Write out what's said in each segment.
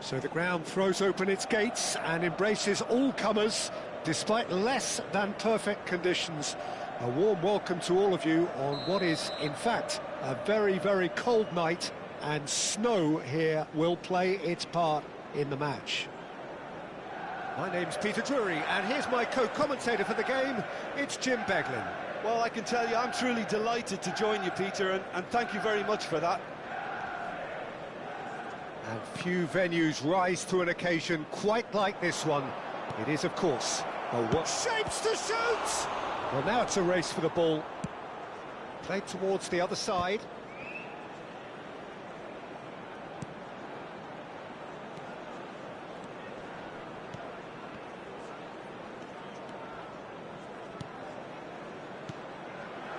So the ground throws open its gates and embraces all comers, despite less than perfect conditions. A warm welcome to all of you on what is, in fact, a very, very cold night, and snow here will play its part in the match. My name's Peter Drury, and here's my co-commentator for the game, it's Jim Beglin. Well, I can tell you, I'm truly delighted to join you, Peter, and thank you very much for that. And few venues rise to an occasion quite like this one. It is, of course, what shapes to shoot! Well, now it's a race for the ball. Played towards the other side.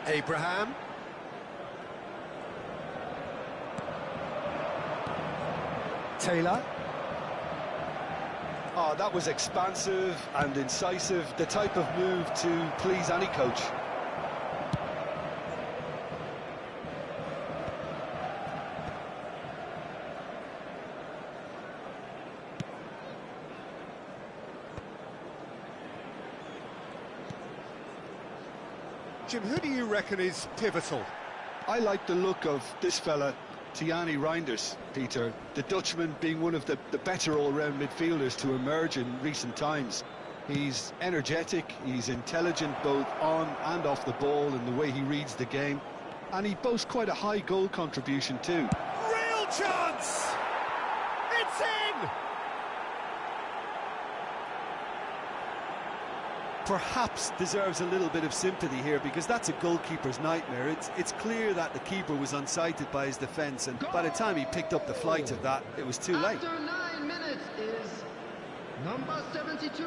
Abraham. Taylor. Oh, that was expansive and incisive, the type of move to please any coach. Jim, who do you reckon is pivotal? I like the look of this fella, Tijani Reinders, Peter. The Dutchman being one of the better all-round midfielders to emerge in recent times. He's energetic, he's intelligent both on and off the ball in the way he reads the game, and he boasts quite a high goal contribution too. Real chance! It's in! Perhaps deserves a little bit of sympathy here, because that's a goalkeeper's nightmare. It's clear that the keeper was unsighted by his defence, and by the time he picked up the flight of that, it was too late. After 9 minutes is number 72.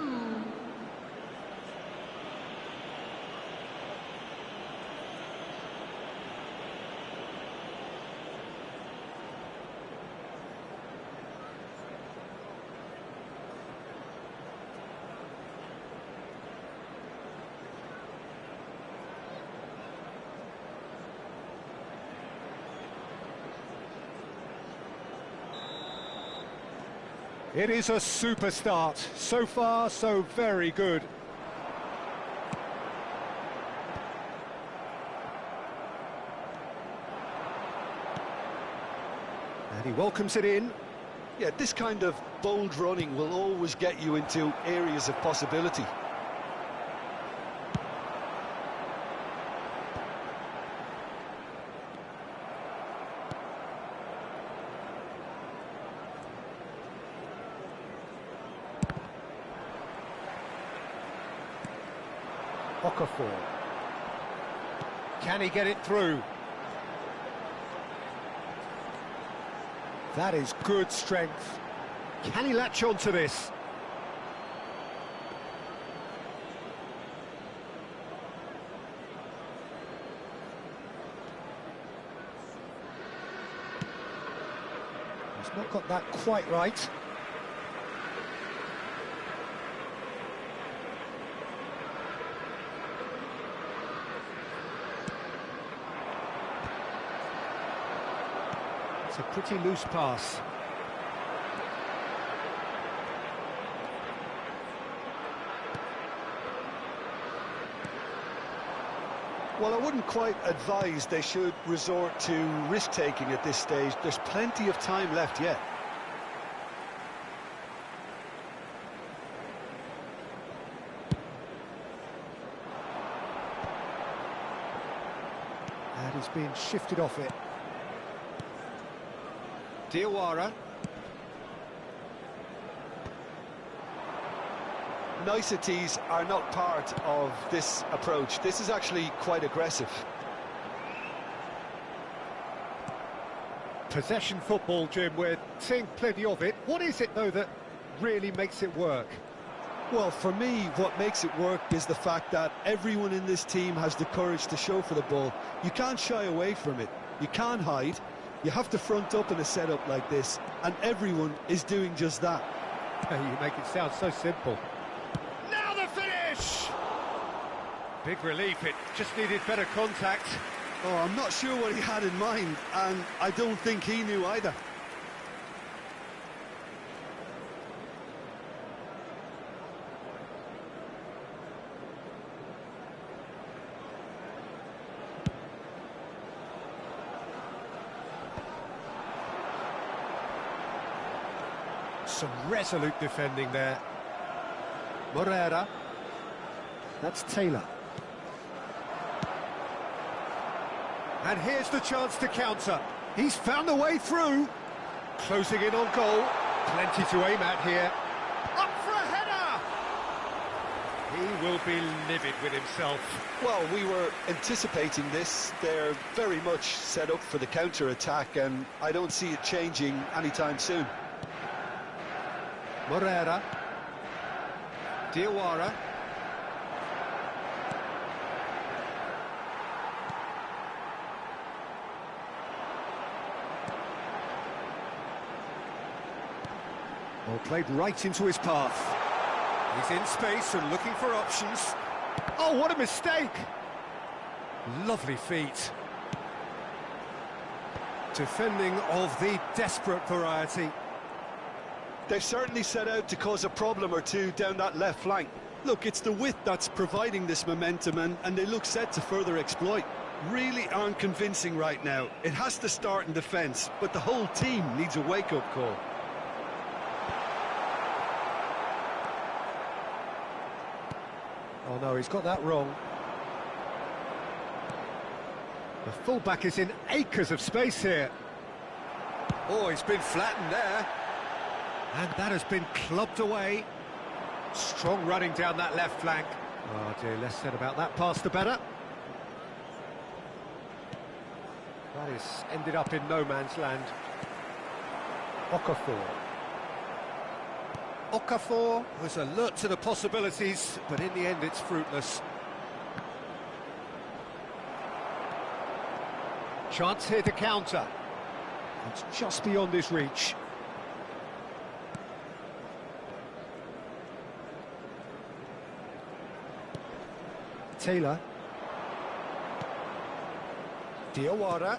It is a super start. So far, so very good. And he welcomes it in. Yeah, this kind of bold running will always get you into areas of possibility. Okafor. Can he get it through? That is good strength. Can he latch on to this? He's not got that quite right. A pretty loose pass. Well, I wouldn't quite advise they should resort to risk-taking at this stage. There's plenty of time left yet. And he's being shifted off it. Diawara. Niceties are not part of this approach. This is actually quite aggressive. Possession football, Jim, we're seeing plenty of it. What is it, though, that really makes it work? Well, for me, what makes it work is the fact that everyone in this team has the courage to show for the ball. You can't shy away from it. You can't hide. You have to front up in a setup like this, and everyone is doing just that. You make it sound so simple. Now the finish! Big relief, it just needed better contact. Oh, I'm not sure what he had in mind, and I don't think he knew either. some resolute defending there. Morera. That's Taylor. And here's the chance to counter. He's found a way through. Closing in on goal. Plenty to aim at here. Up for a header! He will be livid with himself. Well, we were anticipating this. They're very much set up for the counter-attack, and I don't see it changing anytime soon. Morera. Diawara. Well, played right into his path. He's in space and looking for options. Oh, what a mistake! Lovely feet. Defending of the desperate variety. They've certainly set out to cause a problem or two down that left flank. Look, it's the width that's providing this momentum, and they look set to further exploit. Really aren't convincing right now. It has to start in defence, but the whole team needs a wake-up call. Oh no, he's got that wrong. The fullback is in acres of space here. Oh, he's been flattened there. And that has been clubbed away. Strong running down that left flank. Oh dear, less said about that pass the better. That is ended up in no man's land. Okafor. Okafor was alert to the possibilities, but in the end it's fruitless. Chance here to counter. It's just beyond his reach. Taylor. Diawara.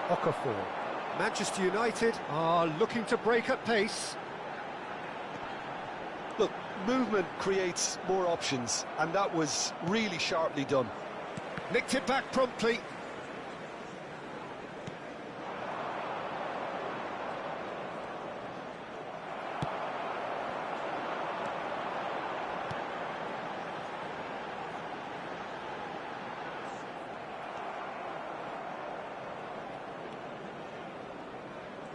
Okafor. Manchester United are looking to break at pace. Look, movement creates more options, and that was really sharply done. Nicked it back promptly.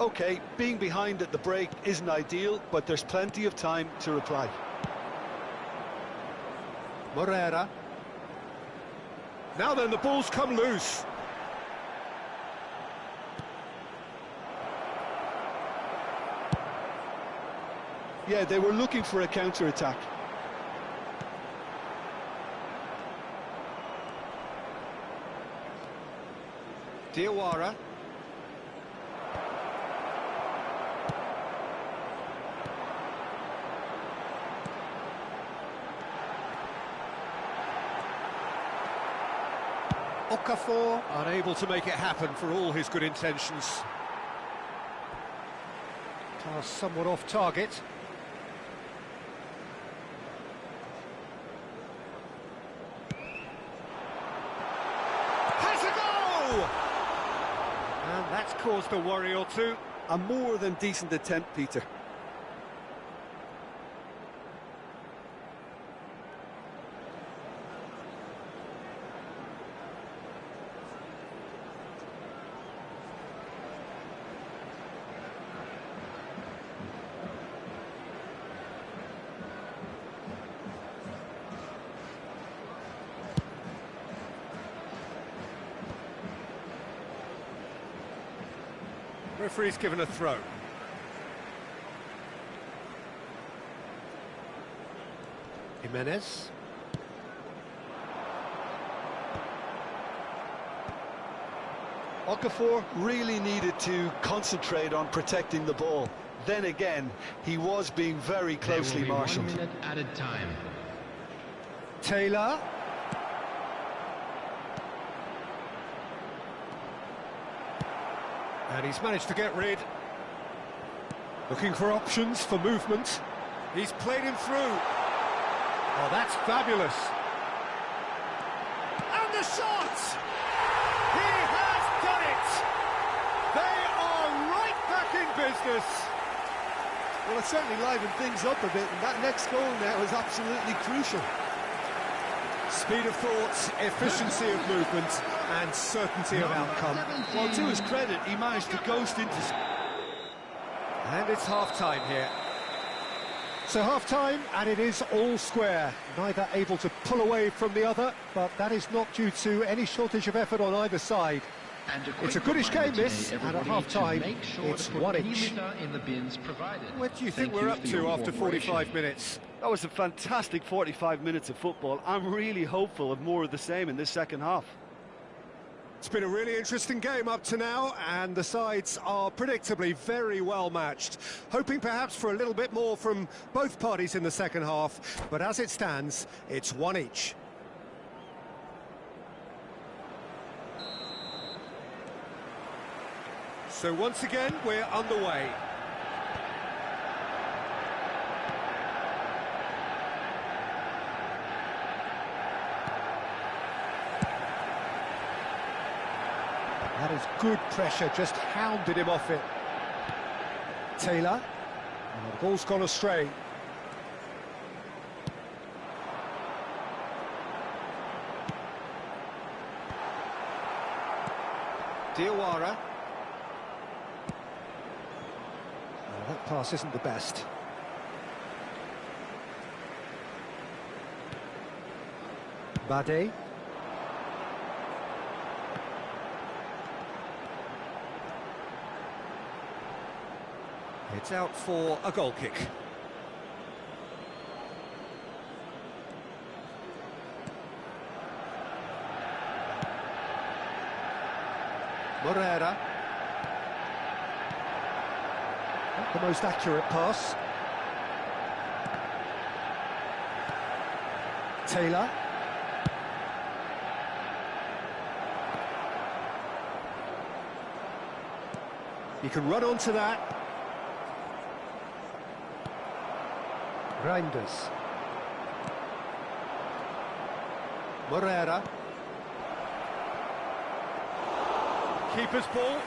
OK, being behind at the break isn't ideal, but there's plenty of time to reply. Morera. Now then, the ball's come loose. Yeah, they were looking for a counter-attack. Diawara. Okafor unable to make it happen for all his good intentions. Pass somewhat off target. Has a goal! And that's caused a worry or two. A more than decent attempt, Peter. Referee's given a throw. Jimenez. Okafor really needed to concentrate on protecting the ball. Then again, he was being very closely marshalled. 1 minute added time. Taylor. And he's managed to get rid. Looking for options for movement. He's played him through. Oh, that's fabulous. And the shot! He has done it! They are right back in business. Well, it certainly livened things up a bit, and that next goal now is absolutely crucial. Speed of thought, efficiency of movement, and certainty of outcome. Well, to his credit, he managed to ghost into... And it's half-time here. So half-time, and it is all square. Neither able to pull away from the other, but that is not due to any shortage of effort on either side. It's a goodish game, this, and at half-time, it's one each. What do you think we're up to after 45 minutes? That was a fantastic 45 minutes of football. I'm really hopeful of more of the same in this second half. It's been a really interesting game up to now, and the sides are predictably very well matched. Hoping perhaps for a little bit more from both parties in the second half, but as it stands, it's one each. So once again, we're underway. That is good pressure, just hounded him off it. Taylor. Oh, the ball's gone astray. Diawara. Oh, that pass isn't the best. Bade. It's out for a goal kick. Morera. Not the most accurate pass. Taylor. He can run onto that. Reinders. Morera. Keeper's ball.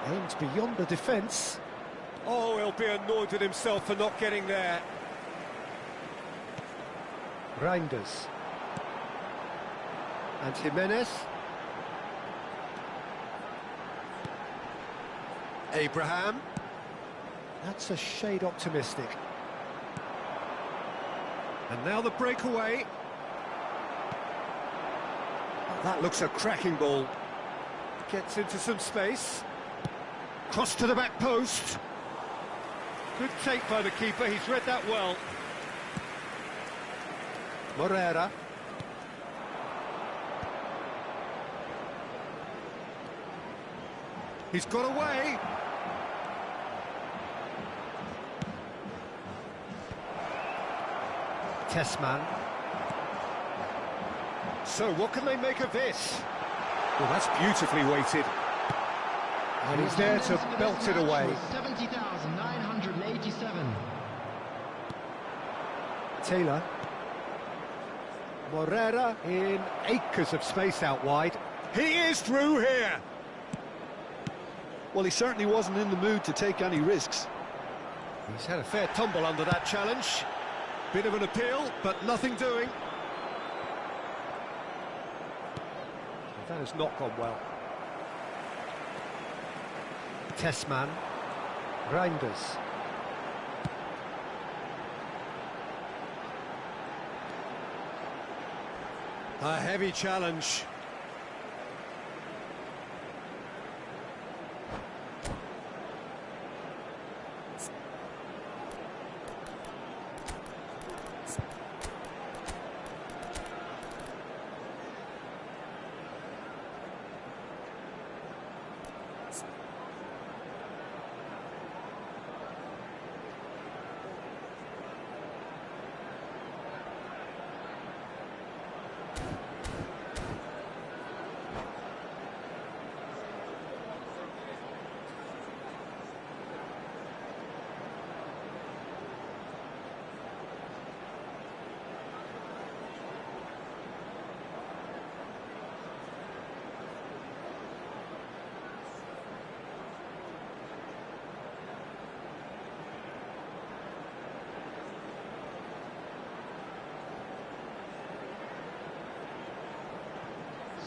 Aimed beyond the defence. Oh, he'll be annoyed at himself for not getting there. Reinders. And Jimenez. Abraham. That's a shade optimistic. And now the breakaway. Oh, that looks a cracking ball. Gets into some space. Cross to the back post. Good take by the keeper, he's read that well. Morera. He's got away. Tessman. So what can they make of this? Well, that's beautifully weighted. And he's there to belt it away. 70,987. Taylor. Morera in acres of space out wide. He is through here. Well, he certainly wasn't in the mood to take any risks. He's had a fair tumble under that challenge. Bit of an appeal, but nothing doing. That has not gone well. Tessman. Reinders. A heavy challenge.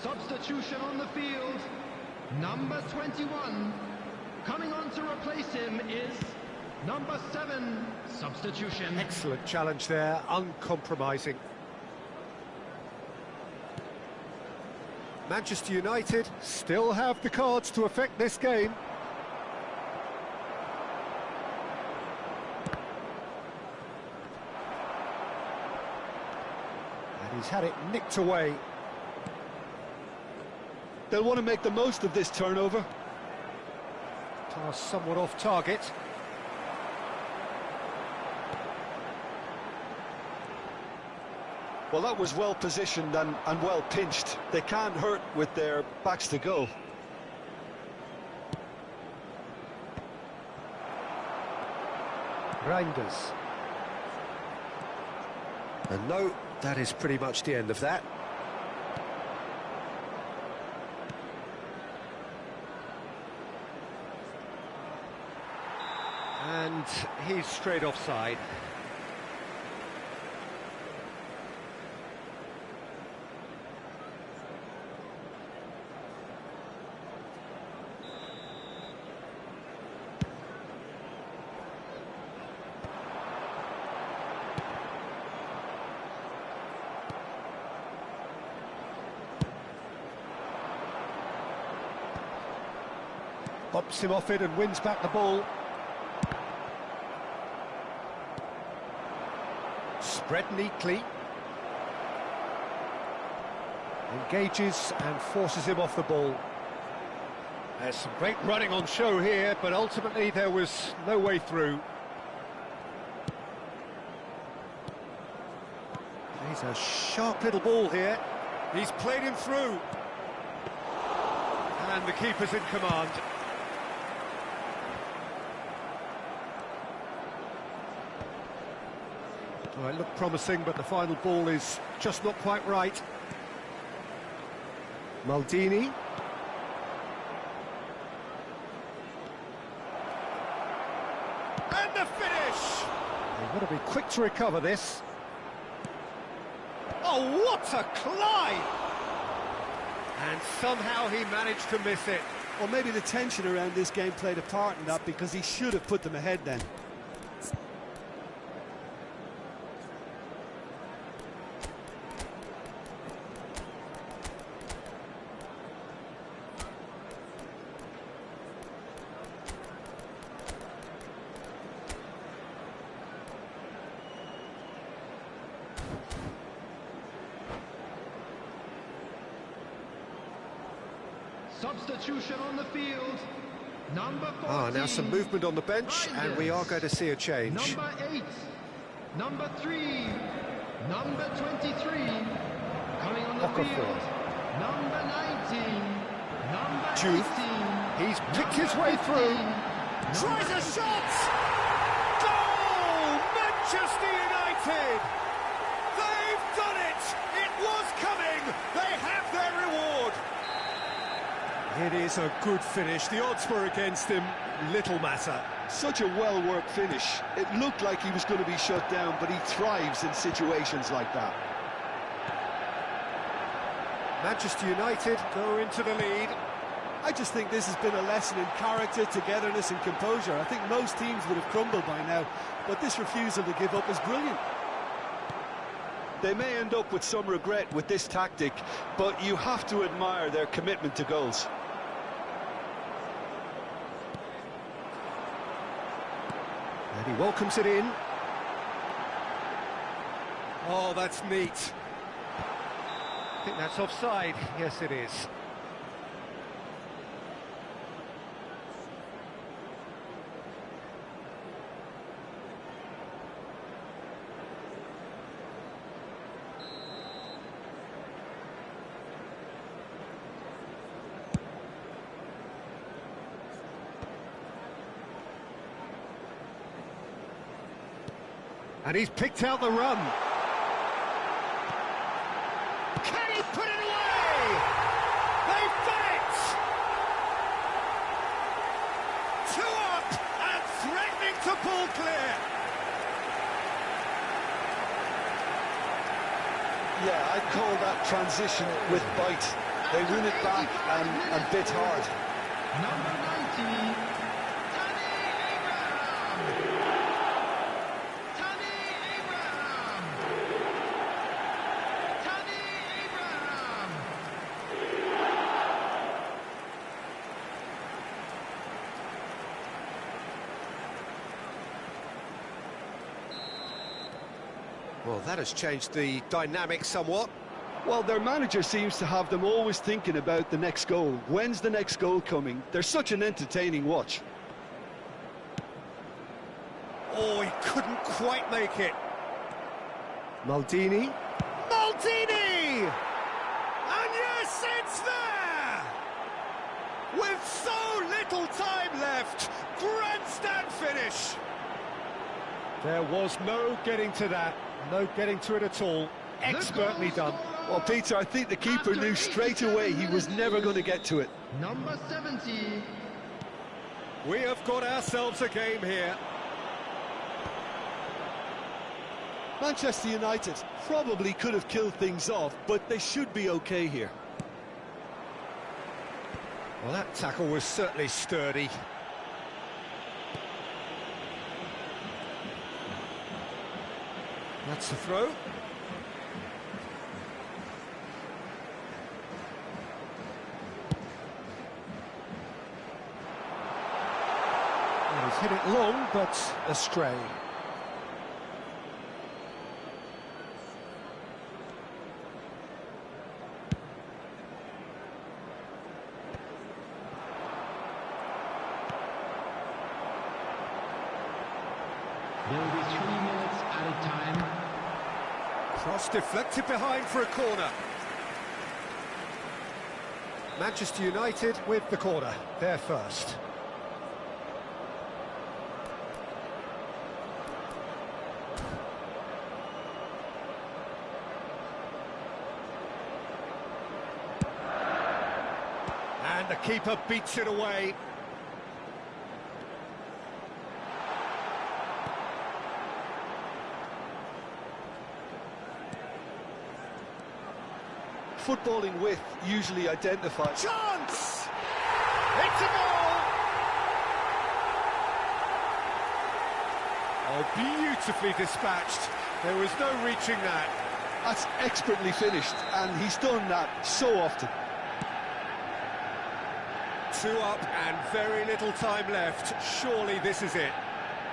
Substitution on the field. Number 21. Coming on to replace him is number 7. Substitution. Excellent challenge there, uncompromising. Manchester United still have the cards to affect this game. And he's had it nicked away. They'll want to make the most of this turnover. Pass somewhat off target. Well, that was well positioned and well pinched. They can't hurt with their backs to goal. Reinders. And no, that is pretty much the end of that. And he's straight offside. Bops him off it and wins back the ball. Spread neatly. Engages and forces him off the ball. There's some great running on show here, but ultimately there was no way through. He's a sharp little ball here. He's played him through. And the keeper's in command. Well, it looked promising, but the final ball is just not quite right. Maldini. And the finish! They've got to be quick to recover this. Oh, what a climb! And somehow he managed to miss it. Well, maybe the tension around this game played a part in that, because he should have put them ahead then. Substitution on the field. Number 14. Now some movement on the bench, and we are going to see a change. Number 8. Number 3. Number 23. Coming on the field. Number 19. Number 18. He's picked his way through. Tries a shot! Goal! Manchester United! They've done it! It was coming! They have their reward! It is a good finish. The odds were against him. Little matter. Such a well-worked finish. It looked like he was going to be shut down, but he thrives in situations like that. Manchester United go into the lead. I just think this has been a lesson in character, togetherness and composure. I think most teams would have crumbled by now, but this refusal to give up is brilliant. They may end up with some regret with this tactic, but you have to admire their commitment to goals. And he welcomes it in. Oh, that's neat. I think that's offside. Yes, it is. And he's picked out the run. Can he put it away? They've done it! 2 up and threatening to pull clear. Yeah, I'd call that transition with bite. They win it back and bit hard. Number 90, Tammy Abraham. Tammy Abraham. Well, that has changed the dynamic somewhat. Well, their manager seems to have them always thinking about the next goal. When's the next goal coming? They're such an entertaining watch. Oh, he couldn't quite make it. Maldini. Maldini! And yes, it's there! With so little time left, grandstand finish. There was no getting to that, no getting to it at all. Expertly done. Well, Peter, I think the keeper knew straight away he was never going to get to it. Number 70. We have got ourselves a game here. Manchester United probably could have killed things off, but they should be okay here. Well, that tackle was certainly sturdy. That's the throw. Well, he's hit it long, but astray. There will be 3 minutes added time. Cross deflected behind for a corner. Manchester United with the corner, they're first. And the keeper beats it away. Footballing width usually identifies. Chance! It's a goal! Oh, beautifully dispatched. There was no reaching that. That's expertly finished, and he's done that so often. 2 up and very little time left. Surely this is it.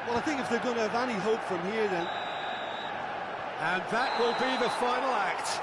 Well, I think if they're going to have any hope from here, then... And that will be the final act.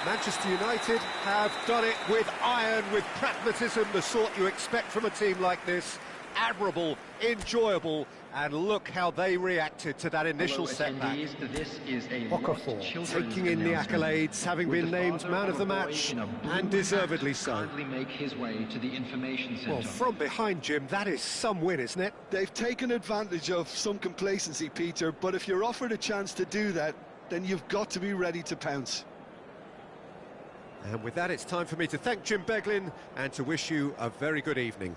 Manchester United have done it with iron, with pragmatism, the sort you expect from a team like this. Admirable, enjoyable, and look how they reacted to that initial setback. This is a Okafor taking in the accolades, having been named man of the match, and deservedly so. Make his way to the information center. Well, from behind, Jim, that is some win, isn't it? They've taken advantage of some complacency, Peter, but if you're offered a chance to do that, then you've got to be ready to pounce. And with that, it's time for me to thank Jim Beglin and to wish you a very good evening.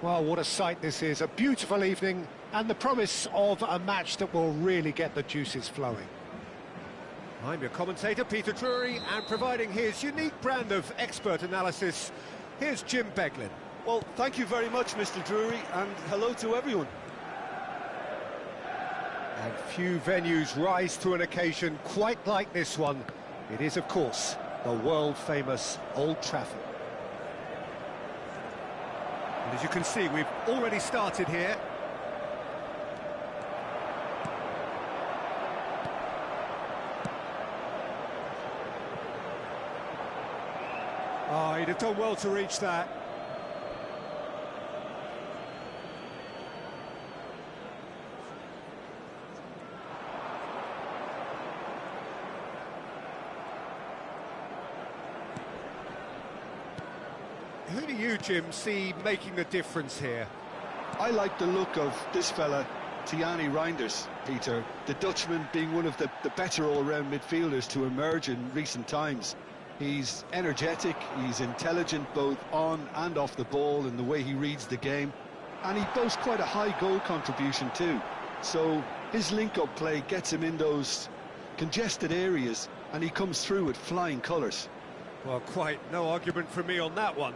Well, what a sight this is. A beautiful evening and the promise of a match that will really get the juices flowing. I'm your commentator, Peter Drury, and providing his unique brand of expert analysis, here's Jim Beglin. Well, thank you very much, Mr. Drury, and hello to everyone. And few venues rise to an occasion quite like this one. It is, of course, the world-famous Old Trafford. And as you can see, we've already started here. Oh, he'd have done well to reach that. Who do you, Jim, see making the difference here? I like the look of this fella, Gianni Reinders, Peter. The Dutchman being one of the better all-round midfielders to emerge in recent times. He's energetic, he's intelligent both on and off the ball in the way he reads the game. And he boasts quite a high goal contribution too. So his link-up play gets him in those congested areas and he comes through with flying colours. Well, quite no argument from me on that one.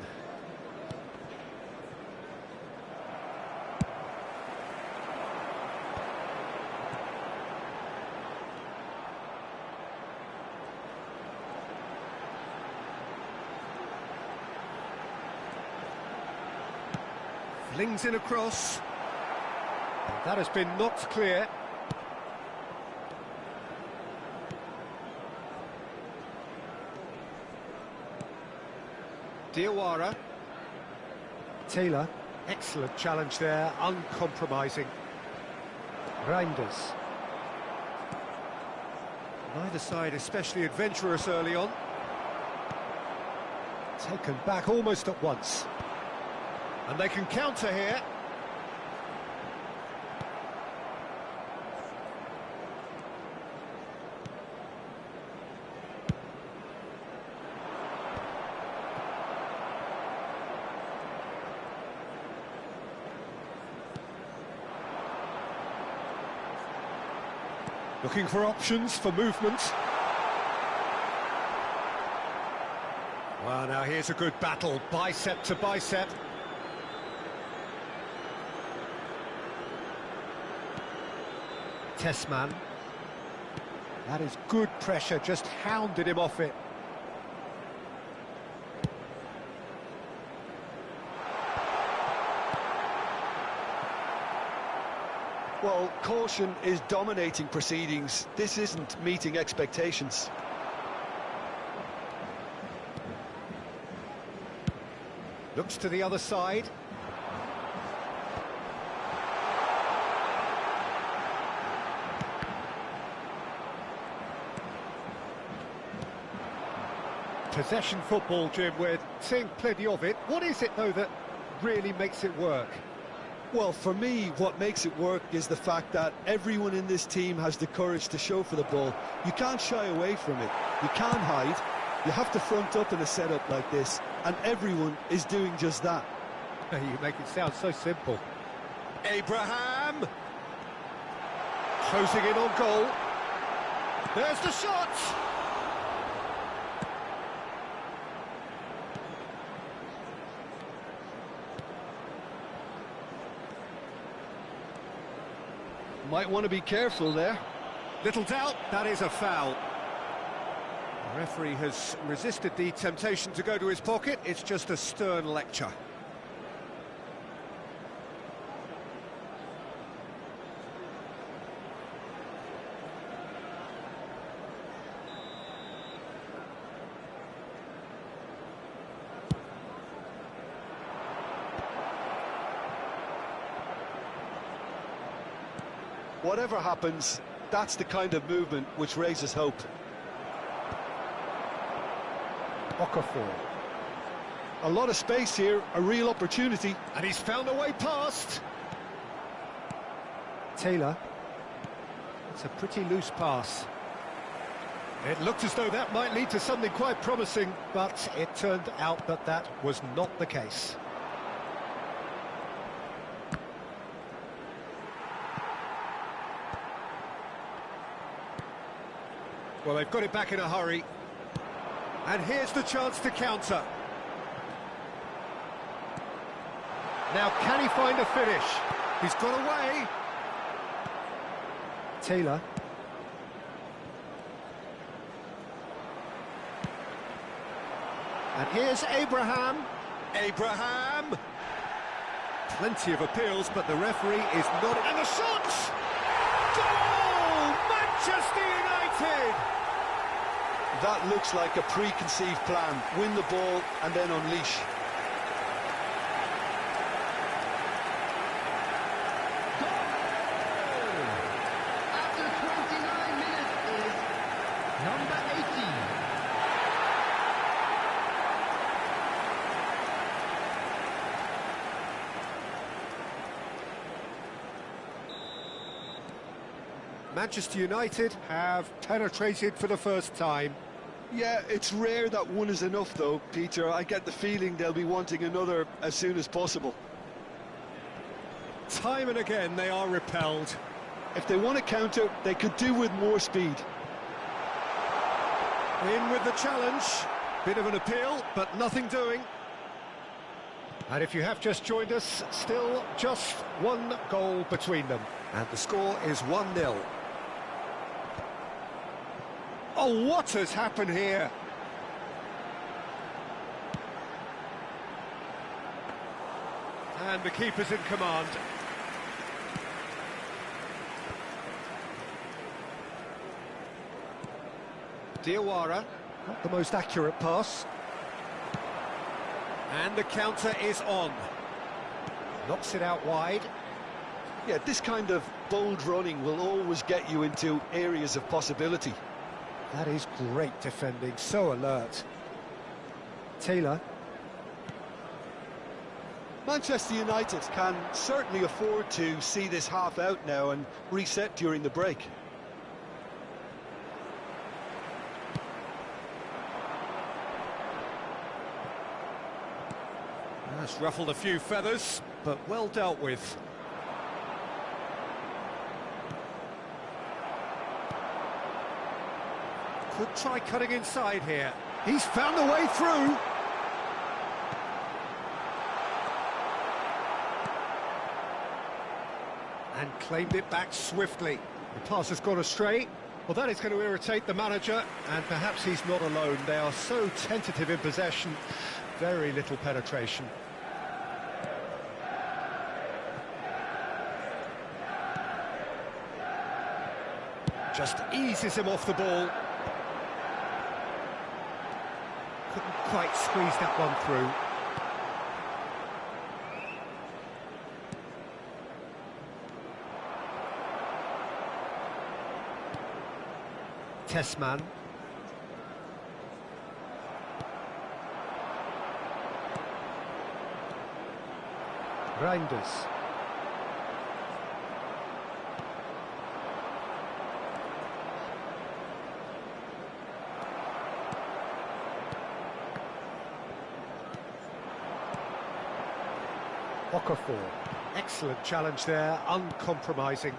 Flings in across. That has been knocked clear. Diawara. Taylor. Excellent challenge there, uncompromising. Reinders. Neither side especially adventurous early on. Taken back almost at once. And they can counter here. Looking for options for movement. Well, now here's a good battle, bicep to bicep. Tessman. That is good pressure, just hounded him off it. Well, caution is dominating proceedings. This isn't meeting expectations. Looks to the other side. Possession football, Jim, we're seeing plenty of it. What is it, though, that really makes it work? Well, for me, what makes it work is the fact that everyone in this team has the courage to show for the ball. You can't shy away from it. You can't hide. You have to front up in a setup like this, and everyone is doing just that. You make it sound so simple. Abraham! Closing in on goal. There's the shot! Might want to be careful there. Little doubt, that is a foul. The referee has resisted the temptation to go to his pocket. It's just a stern lecture. Whatever happens, that's the kind of movement which raises hope. Okafor. A lot of space here, a real opportunity. And he's found a way past. Taylor. It's a pretty loose pass. It looked as though that might lead to something quite promising, but it turned out that that was not the case. Well, they've got it back in a hurry. And here's the chance to counter. Now, can he find a finish? He's got away. Taylor. And here's Abraham. Abraham! Plenty of appeals, but the referee is not... And the shots! Goal! Manchester United! That looks like a preconceived plan. Win the ball and then unleash. After 29 minutes is number 18. Manchester United have penetrated for the first time. Yeah, it's rare that one is enough, though, Peter. I get the feeling they'll be wanting another as soon as possible. Time and again, they are repelled. If they want to counter, they could do with more speed. In with the challenge. Bit of an appeal, but nothing doing. And if you have just joined us, still just one goal between them. And the score is 1-0. Oh, what has happened here? And the keeper's in command. Diawara, not the most accurate pass. And the counter is on. Knocks it out wide. Yeah, this kind of bold running will always get you into areas of possibility. That is great defending, so alert. Taylor. Manchester United can certainly afford to see this half out now and reset during the break. That's ruffled a few feathers, but well dealt with. Could try cutting inside here. He's found a way through. And claimed it back swiftly. The pass has gone astray. Well, that is going to irritate the manager, and perhaps he's not alone. They are so tentative in possession. Very little penetration. Just eases him off the ball. Couldn't quite squeeze that one through. Tessman. Reinders. Okafor. Excellent challenge there, uncompromising.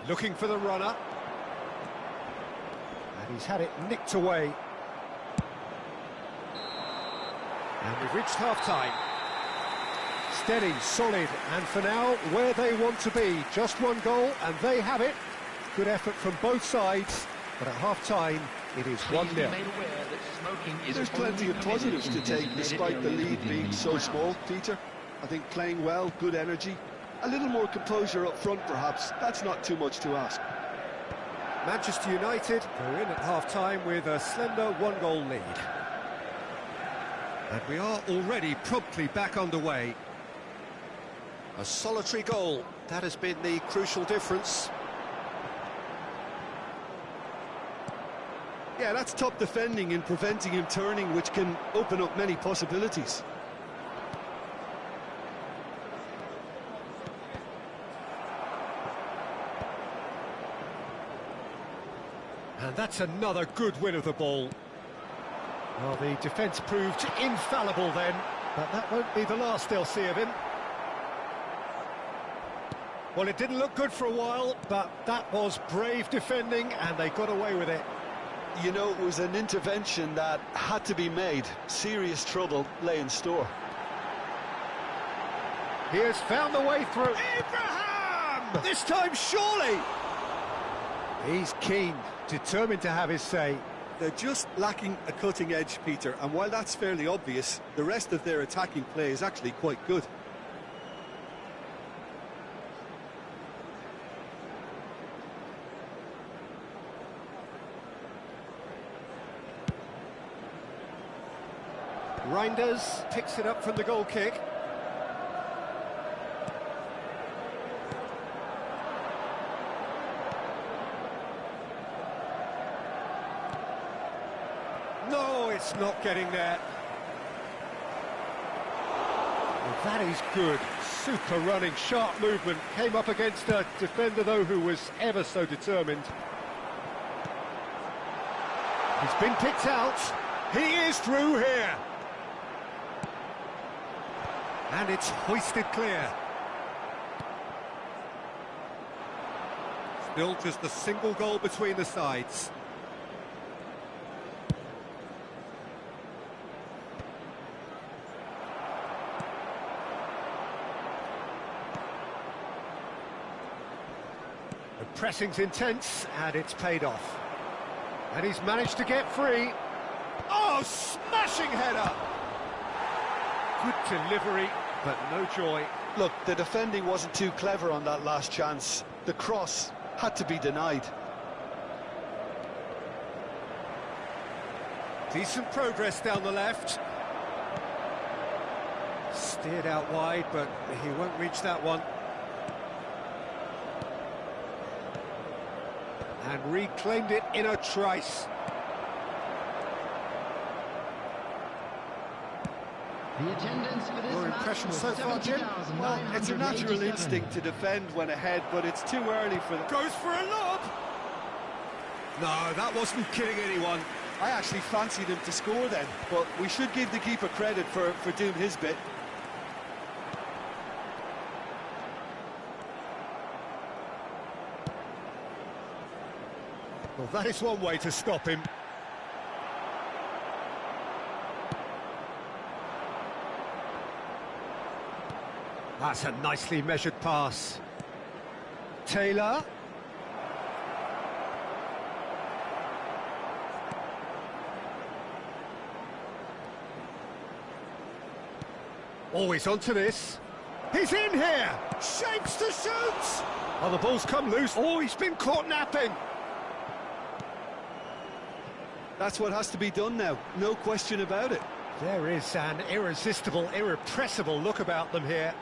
Looking for the runner. And he's had it nicked away. And we've reached half-time. Steady, solid, and for now, where they want to be. Just one goal, and they have it. Good effort from both sides, but at half-time, it is 1-0. There's plenty of positives to take despite the lead being so small, Peter. I think playing well, good energy, a little more composure up front perhaps, that's not too much to ask. Manchester United go in at half-time with a slender one-goal lead. And we are already promptly back underway. A solitary goal, that has been the crucial difference. Yeah, that's top defending and preventing him turning, which can open up many possibilities. And that's another good win of the ball. Well, the defence proved infallible then, but that won't be the last they'll see of him. Well, it didn't look good for a while, but that was brave defending, and they got away with it. You know, it was an intervention that had to be made. Serious trouble lay in store. He has found the way through. Abraham! This time, surely! He's keen, determined to have his say. They're just lacking a cutting edge, Peter, and while that's fairly obvious, the rest of their attacking play is actually quite good. Reinders picks it up from the goal kick. No, it's not getting there. Well, that is good. Super running, sharp movement. Came up against a defender, though, who was ever so determined. He's been picked out. He is through here. And it's hoisted clear. Still just a single goal between the sides. The pressing's intense, and it's paid off. And he's managed to get free. Oh, smashing header! Good delivery, but no joy. Look, the defending wasn't too clever on that last chance. The cross had to be denied. Decent progress down the left. Steered out wide, but he won't reach that one. And reclaimed it in a trice. The attendance for this Your match impression was so far, Jim? Well, it's a natural instinct to defend when ahead, but it's too early for them. Goes for a lob! No, that wasn't kidding anyone. I actually fancied him to score then, but we should give the keeper credit for doing his bit. Well, that is one way to stop him. That's a nicely measured pass. Taylor. Always onto this. He's in here! Shapes to shoot! Oh, the ball's come loose. Oh, he's been caught napping. That's what has to be done now, no question about it. There is an irresistible, irrepressible look about them here.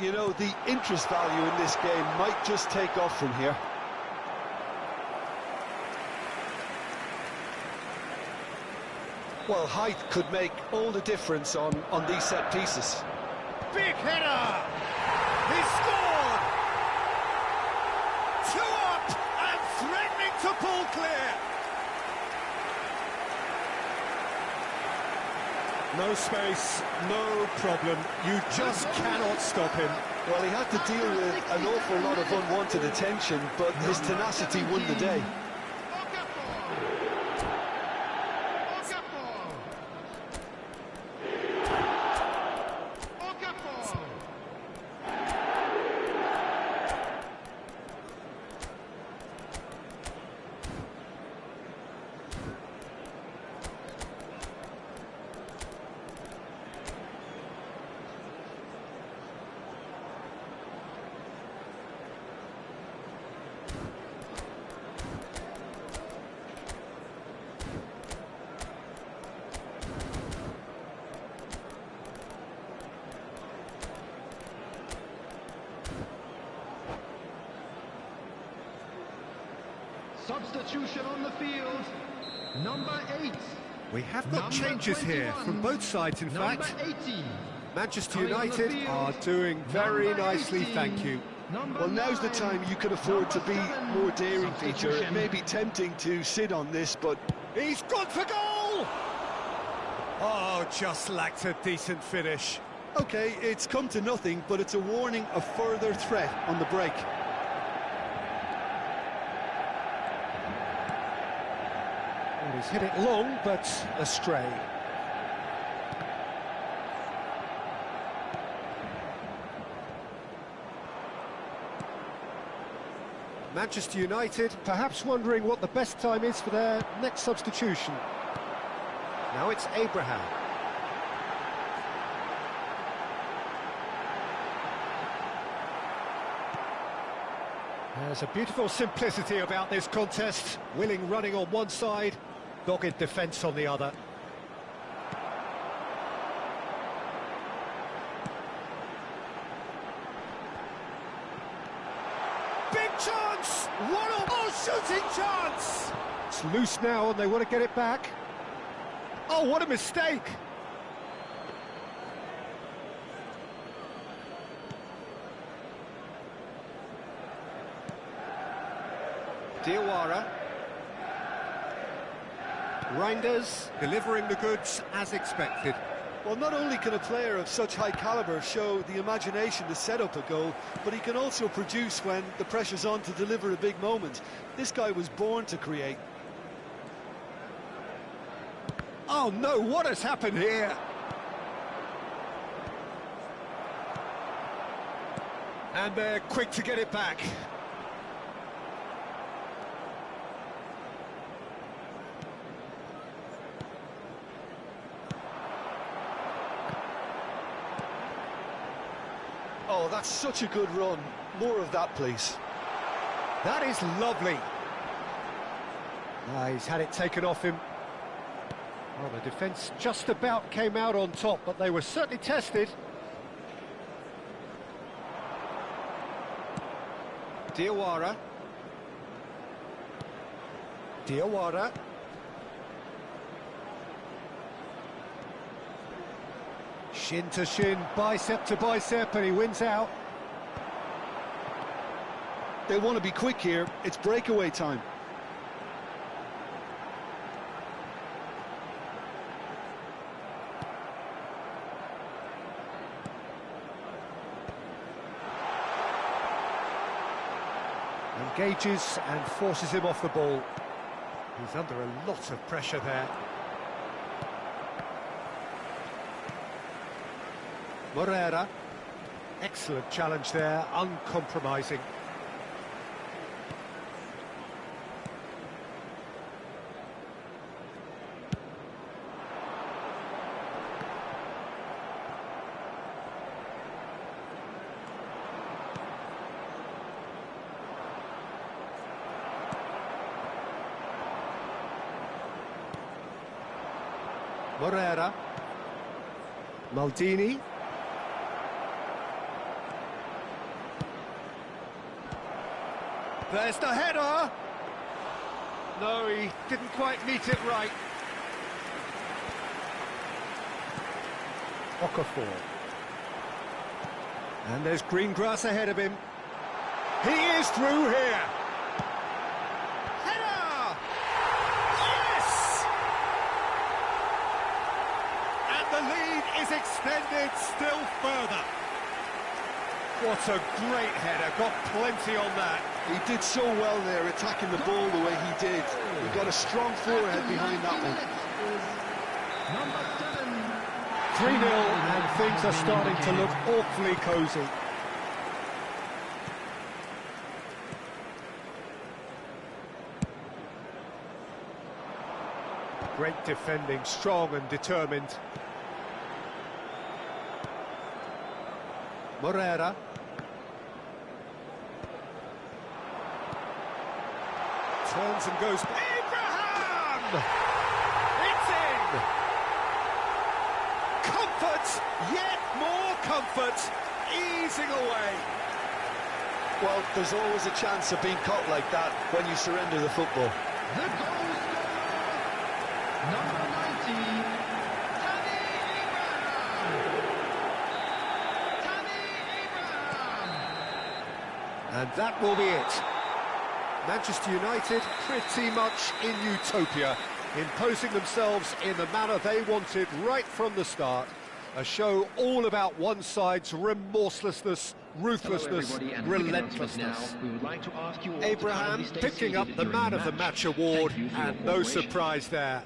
You know, the interest value in this game might just take off from here. Well, height could make all the difference on these set pieces. Big header! He scored! 2 up and threatening to pull clear. No space, no problem. You just cannot stop him. Well, he had to deal with an awful lot of unwanted attention, but his tenacity won the day. Substitution on the field, number 8. We have got changes here from both sides, in Number fact. 18. Manchester Coming on the United field, are doing very number nicely, 18. thank you. Number Well, now's the 9. time you can afford to be Number 7. more daring, Peter. It Substitution. may be tempting to sit on this, but He's gone for goal! Oh, just lacked a decent finish. OK, it's come to nothing, but it's a warning of further threat on the break. Well, he's hit it long, but astray. Manchester United perhaps wondering what the best time is for their next substitution. Now it's Abraham. There's a beautiful simplicity about this contest. Willing running on one side, dogged defence on the other. Big chance! What a shooting chance! It's loose now and they want to get it back. Oh, what a mistake! Diawara. Reinders delivering the goods as expected. Well, not only can a player of such high calibre show the imagination to set up a goal, but he can also produce when the pressure's on to deliver a big moment. This guy was born to create. Oh no, what has happened here? And they're quick to get it back. Oh, that's such a good run. More of that, please. That is lovely. He's had it taken off him. Well, the defence just about came out on top, but they were certainly tested. Diawara. Diawara. Shin to shin, bicep to bicep, and he wins out. They want to be quick here. It's breakaway time. Engages and forces him off the ball. He's under a lot of pressure there. Morera. Excellent challenge there, uncompromising. Morera. Maldini. There's the header! No, he didn't quite meet it right. Okafor. And there's green grass ahead of him. He is through here! Header! Yes! And the lead is extended still further. What a great header, got plenty on that. He did so well there, attacking the ball the way he did. He got a strong forehead behind that one. Number 7. 3-0, and things are starting to look awfully cosy. Great defending, strong and determined. Morera. Turns and goes. Abraham! It's in! Comfort, yet more comfort, easing away. Well, there's always a chance of being caught like that when you surrender the football. The goal scorer, number 90, Tammy Abraham. Tammy Abraham. And that will be it. Manchester United pretty much in utopia, imposing themselves in the manner they wanted right from the start. A show all about one side's remorselessness, ruthlessness, relentlessness. Abraham picking up the Man of the Match award, and no surprise there.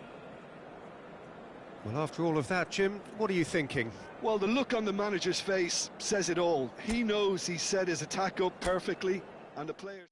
Well, after all of that, Jim, what are you thinking? Well, the look on the manager's face says it all. He knows he set his attack up perfectly, and the players...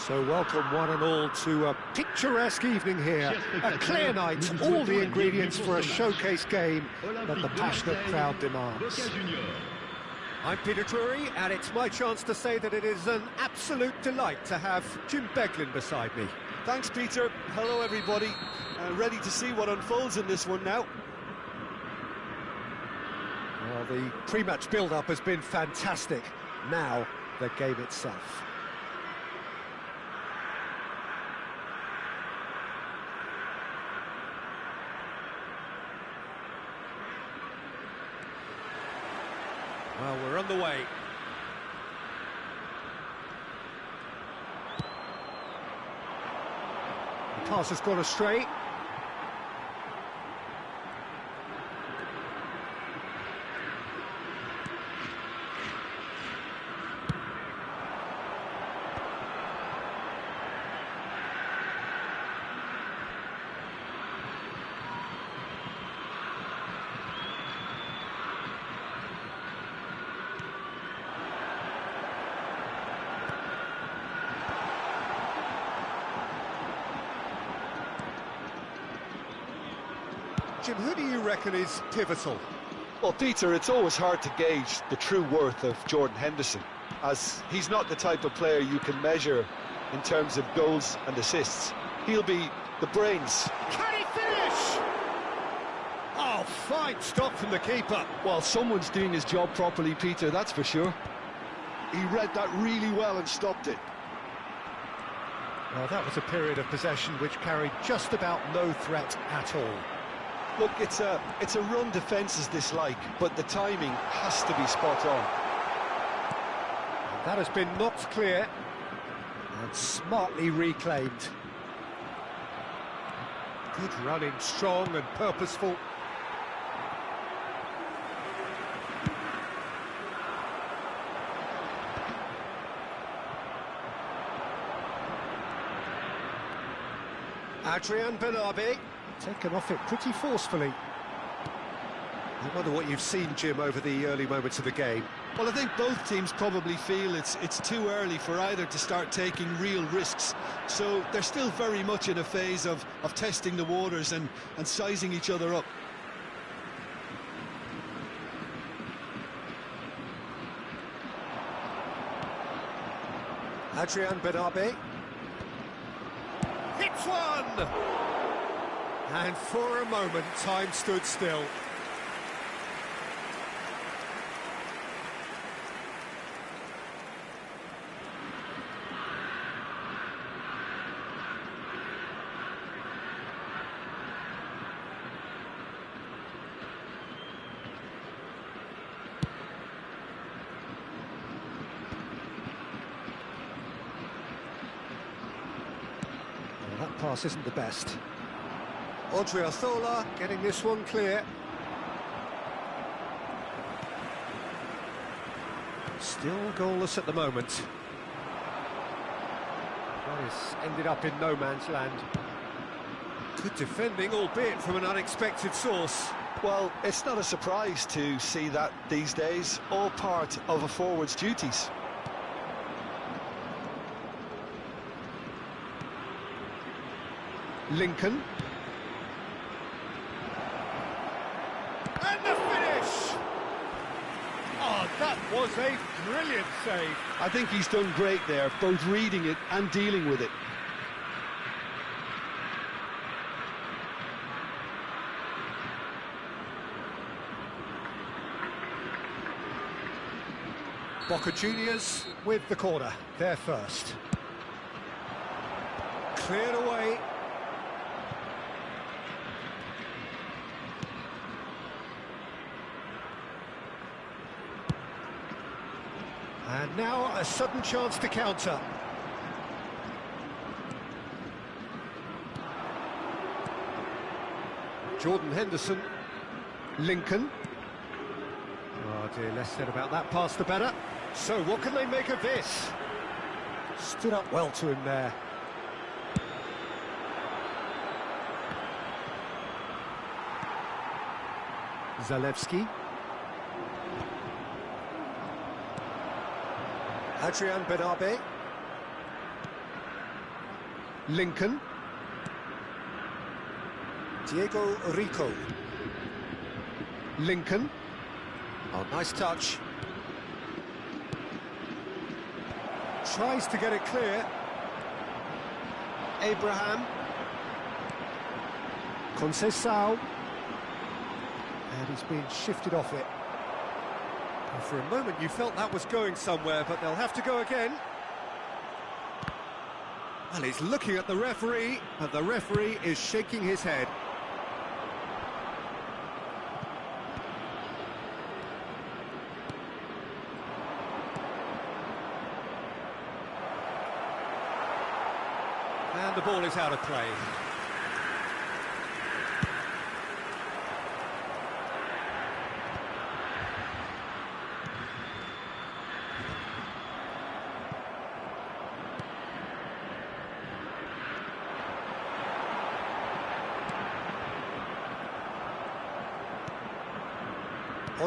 So welcome one and all to a picturesque evening here, a clear night, all the ingredients for a showcase game that the passionate crowd demands. I'm Peter Drury, and it's my chance to say that it is an absolute delight to have Jim Beglin beside me. Thanks, Peter. Hello, everybody. Ready to see what unfolds in this one now. Well, the pre-match build-up has been fantastic. Now, the game itself. Well, we're on the way. The pass has gone astray. Jim, who do you reckon is pivotal? Well, Peter, it's always hard to gauge the true worth of Jordan Henderson, as he's not the type of player you can measure in terms of goals and assists. He'll be the brains. Can he finish? Oh, fine stop from the keeper. Well, someone's doing his job properly, Peter, that's for sure. He read that really well and stopped it. Well, that was a period of possession which carried just about no threat at all. Look, it's a run defence's dislike, but the timing has to be spot on. That has been knocked clear and smartly reclaimed. Good running, strong and purposeful. Adrian Benabe. Taken off it pretty forcefully. I wonder what you've seen, Jim, over the early moments of the game. Well, I think both teams probably feel it's too early for either to start taking real risks. So they're still very much in a phase of testing the waters and sizing each other up. Adrian Benabe. Hits one! And for a moment, time stood still. Well, that pass isn't the best. Odriozola getting this one clear. Still goalless at the moment. That has ended up in no man's land. Good defending, albeit from an unexpected source. Well, it's not a surprise to see that these days, all part of a forward's duties. Lincoln. And the finish! Oh, that was a brilliant save. I think he's done great there, both reading it and dealing with it. Boca Juniors with the corner, they're first. Cleared away. And now a sudden chance to counter. Jordan Henderson. Lincoln. Oh dear, less said about that pass the better. So what can they make of this? Stood up well to him there. Zalewski. Adrian Benabe. Lincoln. Diego Rico. Lincoln. Oh, nice touch. Tries to get it clear. Abraham. Conceição. And he's been shifted off it. And for a moment you felt that was going somewhere, but they'll have to go again. And he's looking at the referee, and the referee is shaking his head. And the ball is out of play.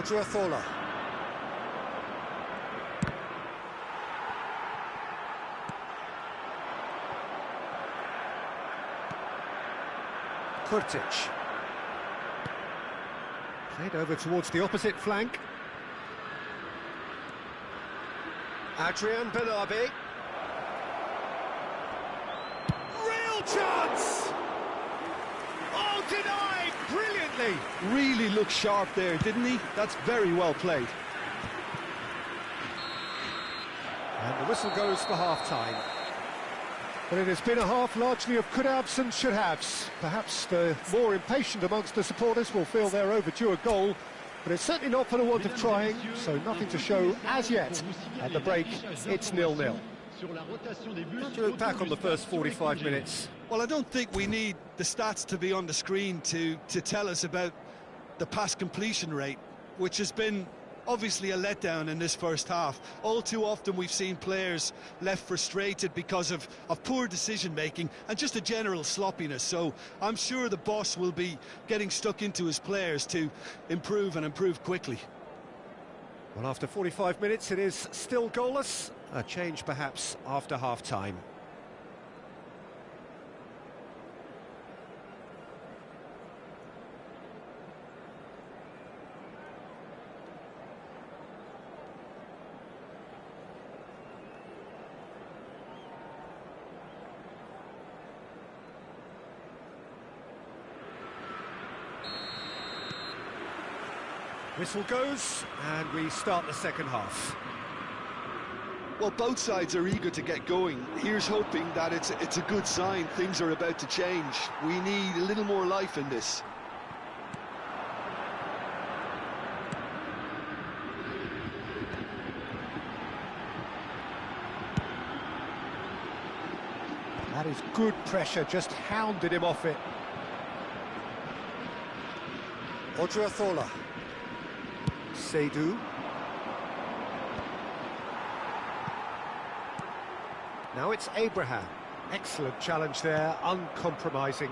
Giornata. Kurtic. Played over towards the opposite flank. Adrian Benabe. Real chance! Oh, denied brilliantly! Really looked sharp there, didn't he? That's very well played. And the whistle goes for half-time. But it has been a half largely of could-haves and should-haves. Perhaps the more impatient amongst the supporters will feel they're overdue a goal, but it's certainly not for the want of trying, so nothing to show as yet. At the break, it's 0-0. How do you look back on the first 45 minutes? Well, I don't think we need the stats to be on the screen to tell us about the pass completion rate, which has been obviously a letdown in this first half. All too often we've seen players left frustrated because of poor decision-making and just a general sloppiness. So I'm sure the boss will be getting stuck into his players to improve and improve quickly. Well, after 45 minutes, it is still goalless. A change, perhaps, after half-time. Whistle goes, and we start the second half. Well, both sides are eager to get going. Here's hoping that it's a good sign. Things are about to change. We need a little more life in this. That is good pressure, just hounded him off it. Odriozola. Seydu. Now it's Abraham. Excellent challenge there, uncompromising.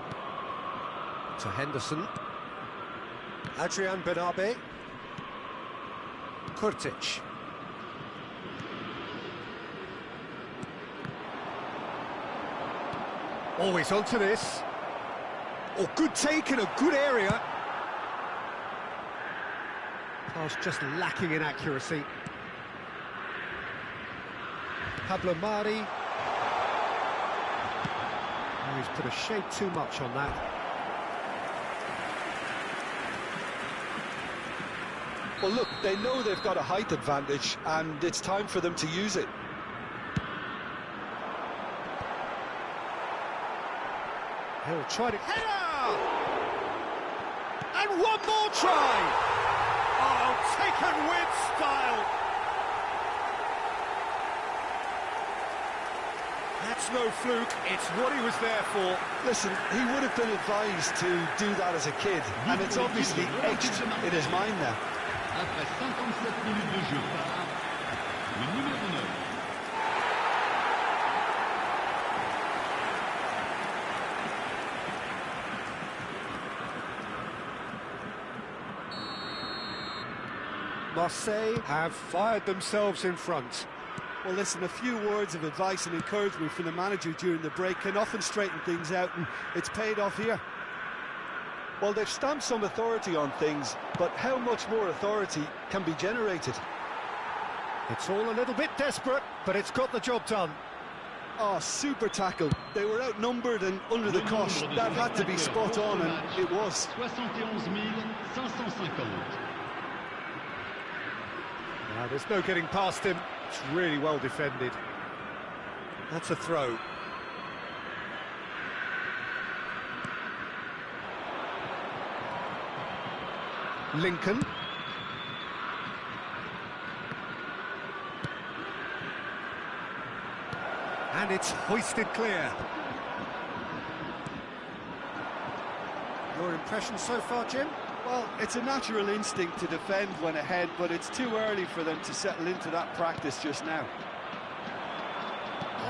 To Henderson. Adrian Benabe. Kurtic. Always onto this. Oh, good take in a good area. Pass just lacking in accuracy. Pablo Mari. Oh, he's put a shade too much on that. Well, look, they know they've got a height advantage, and it's time for them to use it. He'll try to... Header! And one more try! Oh, taken with style! That's no fluke, it's what he was there for. Listen, he would have been advised to do that as a kid, and it's obviously etched in his mind now. Après 57 minutes de jeu par le numéro 9. Marseille have fired themselves in front. Well, listen, a few words of advice and encouragement from the manager during the break can often straighten things out, and it's paid off here. Well, they've stamped some authority on things, but how much more authority can be generated? It's all a little bit desperate, but it's got the job done. Oh, super tackle. They were outnumbered and under the cosh. That had to be spot on, and it was. 71,550. Now, there's no getting past him. It's really well defended. That's a throw. Lincoln. And it's hoisted clear. Your impression so far, Jim? Well, it's a natural instinct to defend when ahead, but it's too early for them to settle into that practice just now.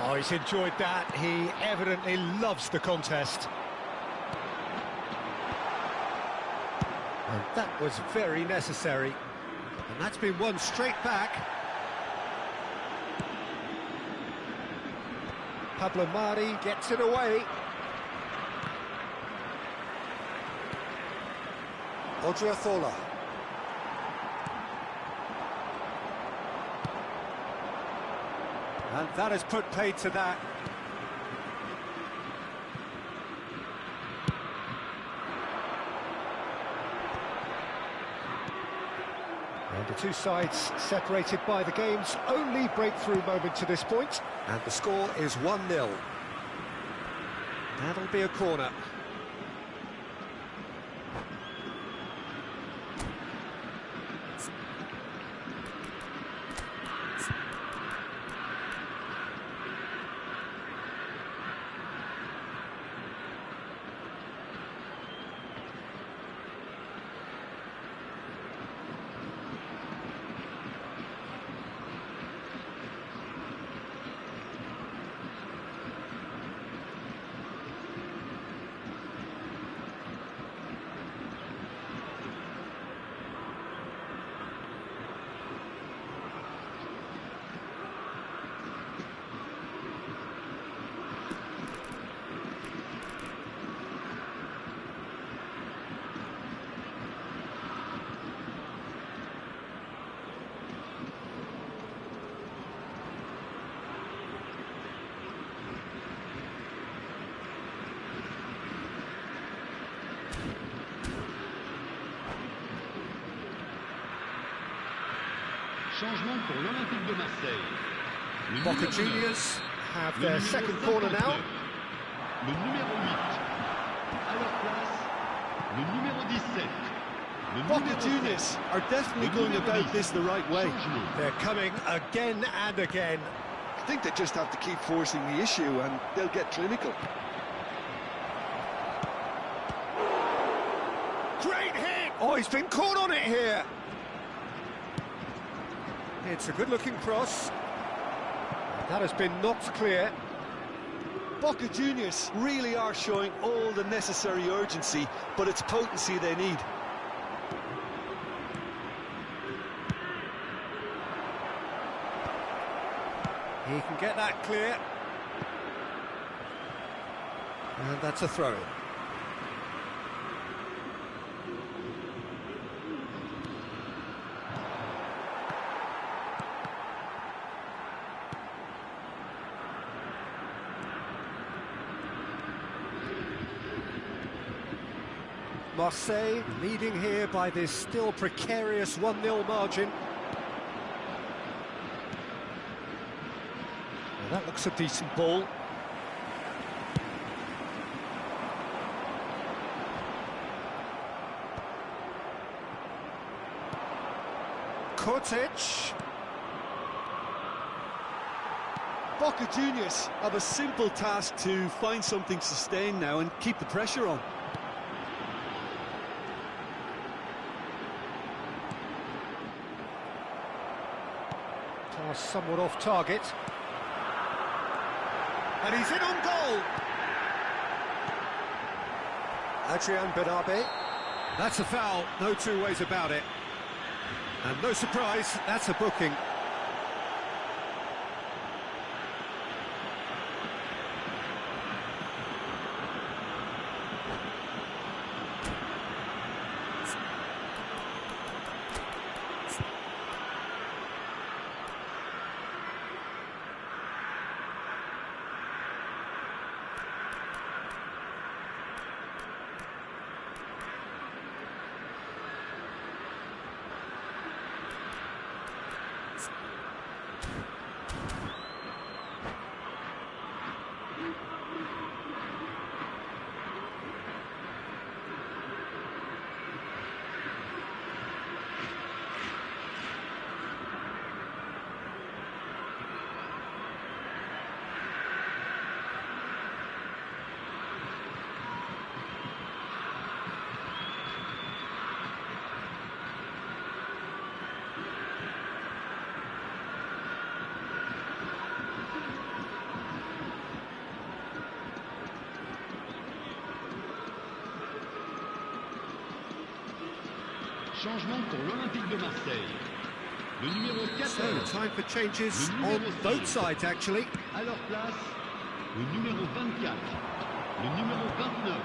Oh, he's enjoyed that. He evidently loves the contest. And that was very necessary. And that's been won straight back. Pablo Mari gets it away. Odriozola. And that has put paid to that. And the two sides separated by the game's only breakthrough moment to this point. And the score is 1-0. That'll be a corner. Changement pour l'Olympique de Marseille. Boca Juniors have their second corner now. Le numéro 8. À leur place, le numéro 17. Boca Juniors are definitely going about this the right way. They're coming again and again. I think they just have to keep forcing the issue and they'll get clinical. Great hit! Oh, he's been caught on it here. It's a good-looking cross. That has been knocked clear. Boca Juniors really are showing all the necessary urgency, but it's potency they need. He can get that clear. And that's a throw. Marseille leading here by this still precarious 1-0 margin. Well, that looks a decent ball. Kotic. Boca Juniors have a simple task to find something sustained now and keep the pressure on. Somewhat off target. And he's in on goal. Adrian Benabe. That's a foul, no two ways about it. And no surprise, that's a booking. Changement pour l'Olympique de Marseille. Le numéro 14. So, time for changes on both sides, actually. À leur place, le numéro 24. Le numéro 29.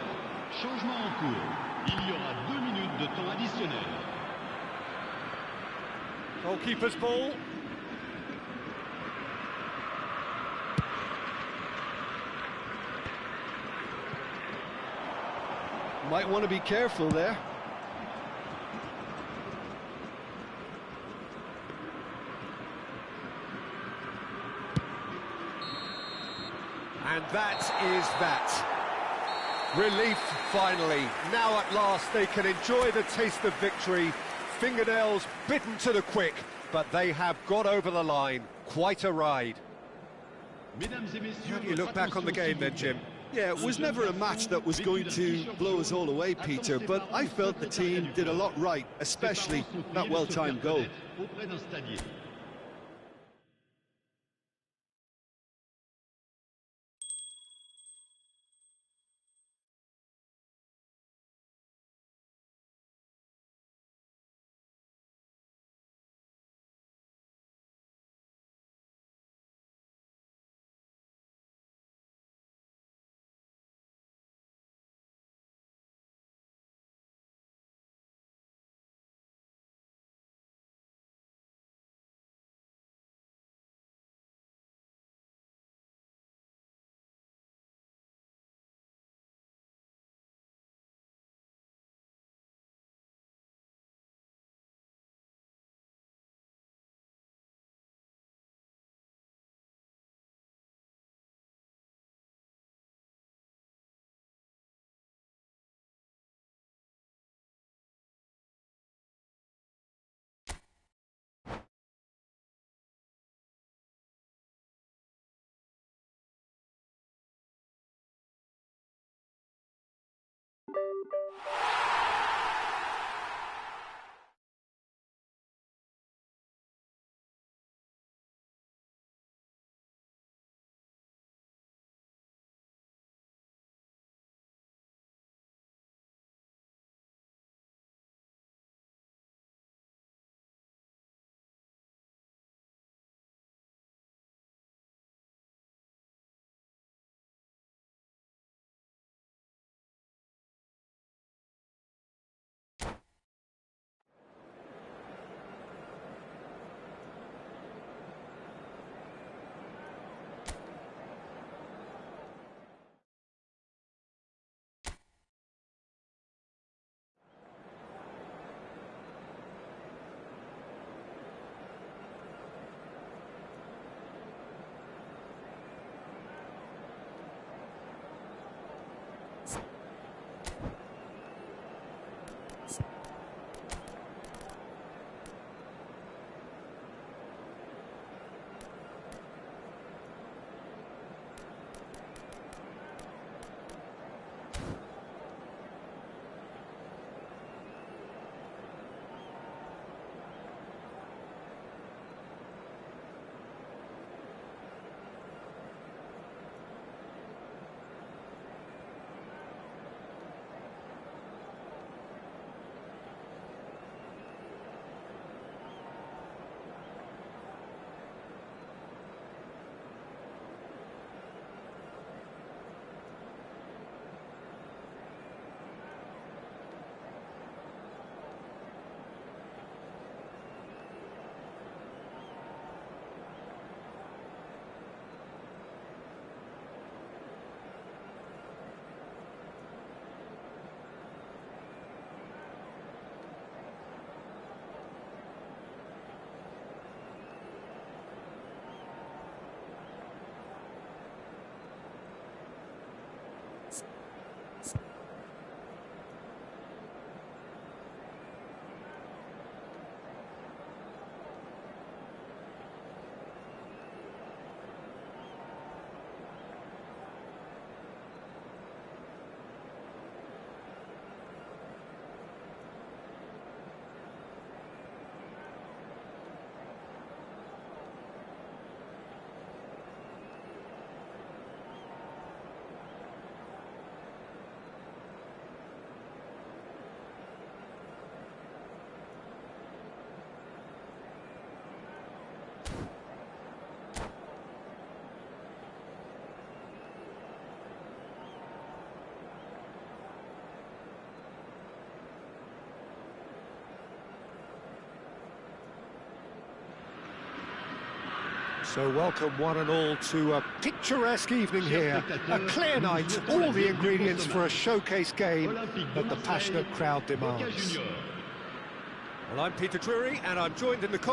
Changement en cours. Il y aura 2 minutes de temps additionnel. Goalkeeper's ball. Might want to be careful there. And that is that. Relief, finally. Now at last they can enjoy the taste of victory. Fingernails bitten to the quick, but they have got over the line. Quite a ride. How do you look back on the game then, Jim? Yeah, it was never a match that was going to blow us all away, Peter, but I felt the team did a lot right, especially that well-timed goal. So welcome one and all to a picturesque evening here, a clear night, all the ingredients for a showcase game that the passionate crowd demands. Well, I'm Peter Drury, and I'm joined in the commentary